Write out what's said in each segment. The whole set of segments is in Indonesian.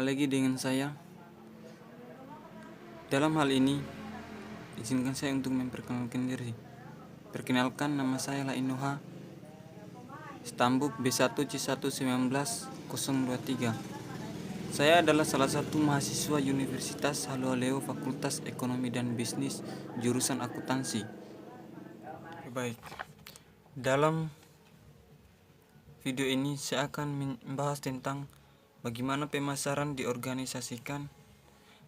Kembali lagi dengan saya. Dalam hal ini, izinkan saya untuk memperkenalkan diri. Perkenalkan, nama saya Lainoha Stambuk B1C119-023. Saya adalah salah satu mahasiswa Universitas Haluoleo Fakultas Ekonomi dan Bisnis jurusan akuntansi. Baik, dalam video ini saya akan membahas tentang bagaimana pemasaran diorganisasikan,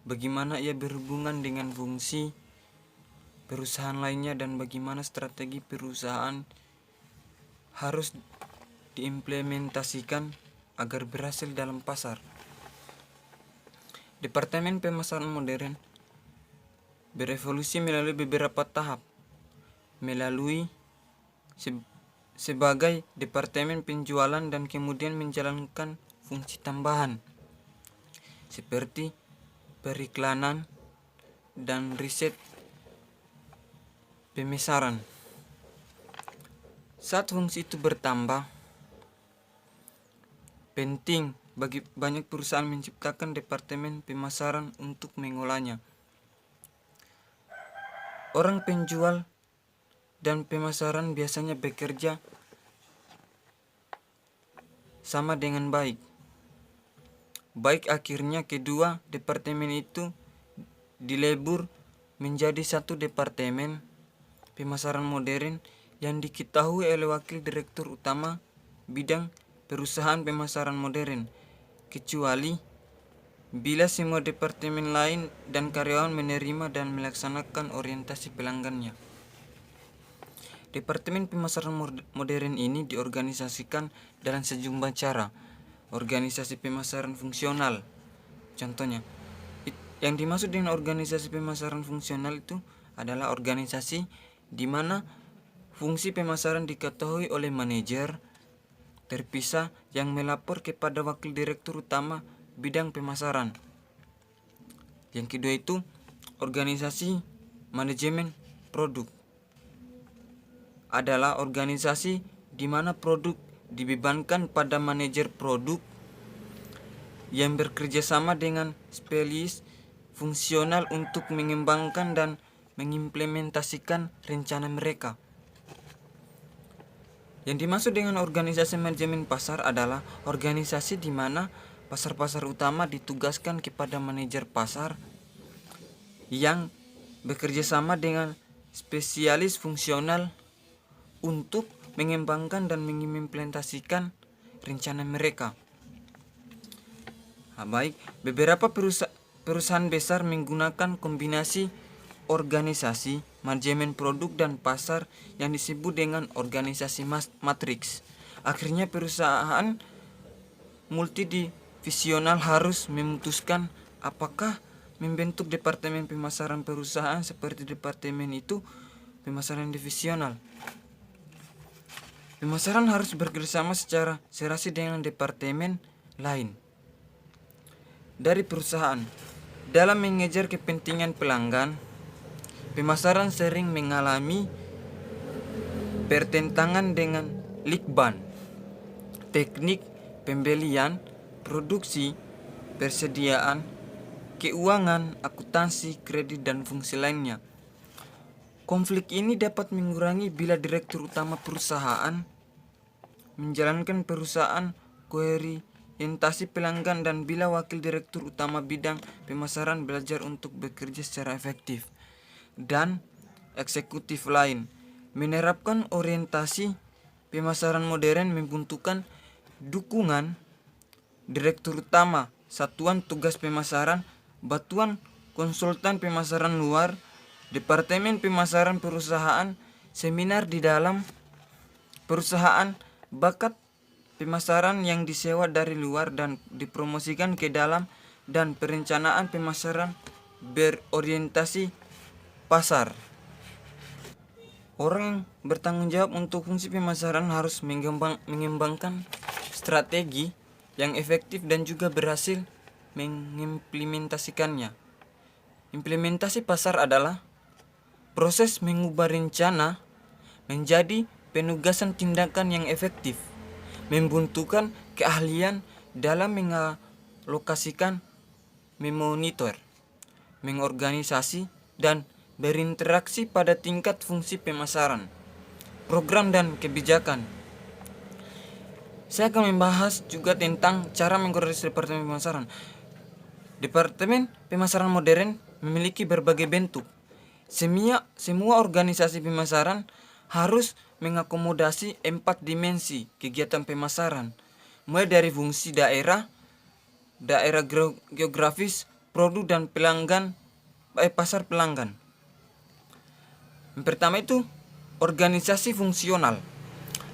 bagaimana ia berhubungan dengan fungsi perusahaan lainnya, dan bagaimana strategi perusahaan harus diimplementasikan agar berhasil dalam pasar. Departemen pemasaran modern berevolusi melalui beberapa tahap, melalui sebagai departemen penjualan dan kemudian menjalankan fungsi tambahan seperti periklanan dan riset pemasaran. Saat fungsi itu bertambah, penting bagi banyak perusahaan menciptakan departemen pemasaran untuk mengolahnya. Orang penjual dan pemasaran biasanya bekerja sama dengan baik. Akhirnya kedua departemen itu dilebur menjadi satu departemen pemasaran modern yang diketahui oleh wakil direktur utama bidang perusahaan pemasaran modern, kecuali bila semua departemen lain dan karyawan menerima dan melaksanakan orientasi pelanggannya. Departemen pemasaran modern ini diorganisasikan dalam sejumlah cara. Organisasi pemasaran fungsional, contohnya, yang dimaksud dengan organisasi pemasaran fungsional itu adalah organisasi di mana fungsi pemasaran diketahui oleh manajer terpisah yang melapor kepada wakil direktur utama bidang pemasaran. Yang kedua itu organisasi manajemen produk, adalah organisasi di mana produk dibebankan pada manajer produk yang bekerja sama dengan spesialis fungsional untuk mengembangkan dan mengimplementasikan rencana mereka. Yang dimaksud dengan organisasi manajemen pasar adalah organisasi di mana pasar-pasar utama ditugaskan kepada manajer pasar yang bekerja sama dengan spesialis fungsional untuk mengembangkan dan mengimplementasikan rencana mereka. Beberapa perusahaan besar menggunakan kombinasi organisasi, manajemen produk dan pasar yang disebut dengan organisasi matriks. Akhirnya perusahaan multidivisional harus memutuskan apakah membentuk departemen pemasaran perusahaan seperti departemen itu pemasaran divisional. Pemasaran harus bekerjasama secara serasi dengan departemen lain dari perusahaan. Dalam mengejar kepentingan pelanggan, pemasaran sering mengalami pertentangan dengan Likban, teknik pembelian, produksi, persediaan, keuangan, akuntansi, kredit, dan fungsi lainnya. Konflik ini dapat mengurangi bila direktur utama perusahaan menjalankan perusahaan koorientasi pelanggan dan bila wakil direktur utama bidang pemasaran belajar untuk bekerja secara efektif dan eksekutif lain. Menerapkan orientasi pemasaran modern membutuhkan dukungan direktur utama, satuan tugas pemasaran, bantuan konsultan pemasaran luar, departemen pemasaran perusahaan, seminar di dalam perusahaan, bakat pemasaran yang disewa dari luar dan dipromosikan ke dalam, dan perencanaan pemasaran berorientasi pasar. Orang yang bertanggung jawab untuk fungsi pemasaran harus mengembangkan strategi yang efektif dan juga berhasil mengimplementasikannya. Implementasi pasar adalah proses mengubah rencana menjadi penugasan tindakan yang efektif, membutuhkan keahlian dalam mengalokasikan, memonitor, mengorganisasi, dan berinteraksi pada tingkat fungsi pemasaran, program, dan kebijakan. Saya akan membahas juga tentang cara mengkoordinasi Departemen Pemasaran. Departemen Pemasaran modern memiliki berbagai bentuk. Semua organisasi pemasaran harus mengakomodasi 4 dimensi kegiatan pemasaran, mulai dari fungsi daerah geografis, produk, dan pasar pelanggan. Yang pertama itu organisasi fungsional.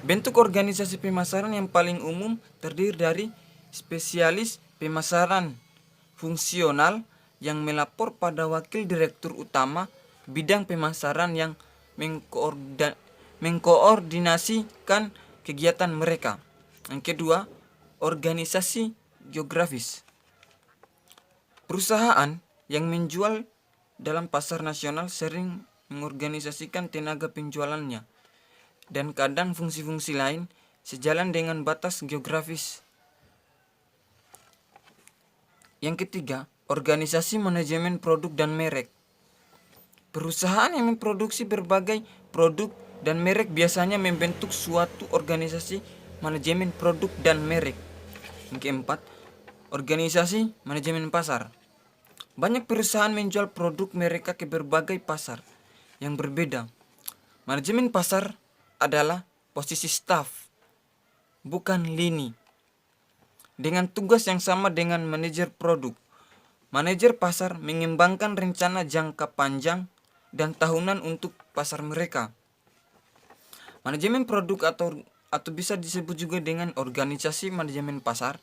Bentuk organisasi pemasaran yang paling umum terdiri dari spesialis pemasaran fungsional yang melapor pada wakil direktur utama bidang pemasaran yang mengkoordinasikan kegiatan mereka. Yang kedua, organisasi geografis. Perusahaan yang menjual dalam pasar nasional sering mengorganisasikan tenaga penjualannya dan kadang fungsi-fungsi lain sejalan dengan batas geografis. Yang ketiga, organisasi manajemen produk dan merek. Perusahaan yang memproduksi berbagai produk dan merek biasanya membentuk suatu organisasi manajemen produk dan merek. Yang keempat, organisasi manajemen pasar. Banyak perusahaan menjual produk mereka ke berbagai pasar yang berbeda. Manajemen pasar adalah posisi staf, bukan lini, dengan tugas yang sama dengan manajer produk. Manajer pasar mengembangkan rencana jangka panjang dan tahunan untuk pasar mereka. Manajemen produk atau bisa disebut juga dengan organisasi manajemen pasar.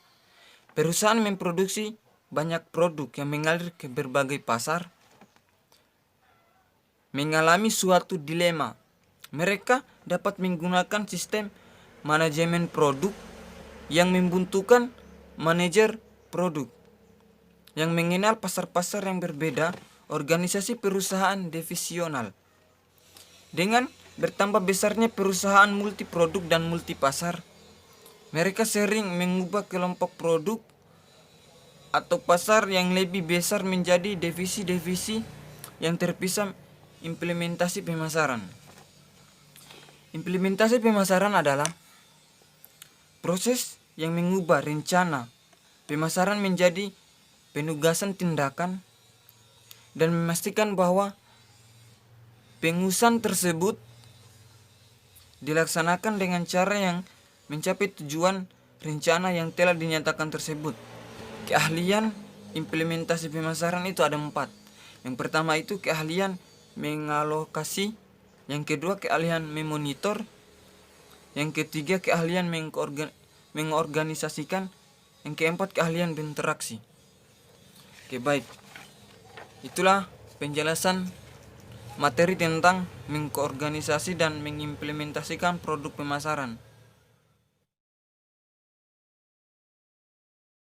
Perusahaan memproduksi banyak produk yang mengalir ke berbagai pasar, mengalami suatu dilema. Mereka dapat menggunakan sistem manajemen produk yang membutuhkan manajer produk yang mengenal pasar-pasar yang berbeda. Organisasi perusahaan divisional. Dengan bertambah besarnya perusahaan multiproduk dan multipasar, mereka sering mengubah kelompok produk atau pasar yang lebih besar menjadi divisi-divisi yang terpisah. Implementasi pemasaran. Implementasi pemasaran adalah proses yang mengubah rencana pemasaran menjadi penugasan tindakan dan memastikan bahwa pengusahaan tersebut dilaksanakan dengan cara yang mencapai tujuan rencana yang telah dinyatakan tersebut. Keahlian implementasi pemasaran itu ada 4. Yang pertama itu keahlian mengalokasi, yang kedua keahlian memonitor, yang ketiga keahlian mengorganisasikan, yang keempat keahlian berinteraksi. Oke, baik. Itulah penjelasan materi tentang mengorganisasi dan mengimplementasikan produk pemasaran.